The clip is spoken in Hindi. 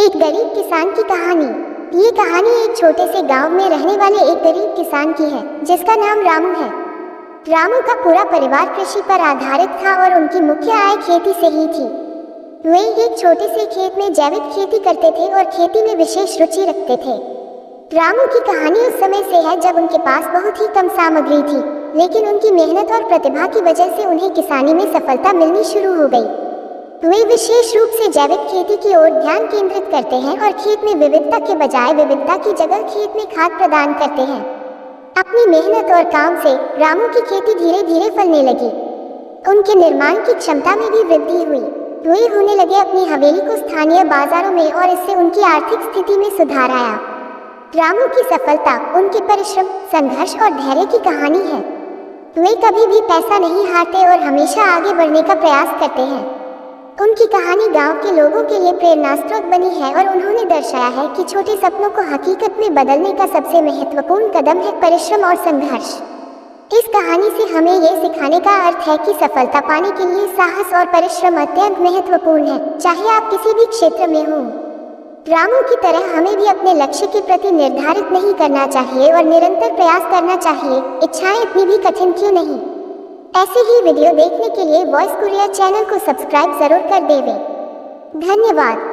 एक गरीब किसान की कहानी। ये कहानी एक छोटे से गांव में रहने वाले एक गरीब किसान की है जिसका नाम रामू है। रामू का पूरा परिवार कृषि पर आधारित था और उनकी मुख्य आय खेती से ही थी। वे एक छोटे से खेत में जैविक खेती करते थे और खेती में विशेष रुचि रखते थे। रामू की कहानी उस समय से है जब उनके पास बहुत ही कम सामग्री थी, लेकिन उनकी मेहनत और प्रतिभा की वजह से उन्हें किसानी में सफलता मिलनी शुरू हो गई। वे विशेष रूप से जैविक खेती की ओर ध्यान केंद्रित करते हैं और खेत में विविधता के बजाय विविधता की जगह खेत में खाद प्रदान करते हैं। अपनी मेहनत और काम से रामू की खेती धीरे धीरे फलने लगी। उनके निर्माण की क्षमता में भी वृद्धि हुई। वे होने लगे अपनी हवेली को स्थानीय बाजारों में और इससे उनकी आर्थिक स्थिति में सुधार आया। रामू की सफलता उनके परिश्रम, संघर्ष और धैर्य की कहानी है। वे कभी भी पैसा नहीं हारते और हमेशा आगे बढ़ने का प्रयास करते हैं। उनकी कहानी गांव के लोगों के लिए प्रेरणास्रोत बनी है और उन्होंने दर्शाया है कि छोटे सपनों को हकीकत में बदलने का सबसे महत्वपूर्ण कदम है परिश्रम और संघर्ष। इस कहानी से हमें ये सिखाने का अर्थ है कि सफलता पाने के लिए साहस और परिश्रम अत्यंत महत्वपूर्ण है, चाहे आप किसी भी क्षेत्र में हों। रामू की तरह हमें भी अपने लक्ष्य के प्रति निर्धारित नहीं करना चाहिए और निरंतर प्रयास करना चाहिए, इच्छाएं इतनी भी कठिन क्यों नहीं। ऐसे ही वीडियो देखने के लिए वॉइस कुरियर चैनल को सब्सक्राइब जरूर कर देवें। धन्यवाद।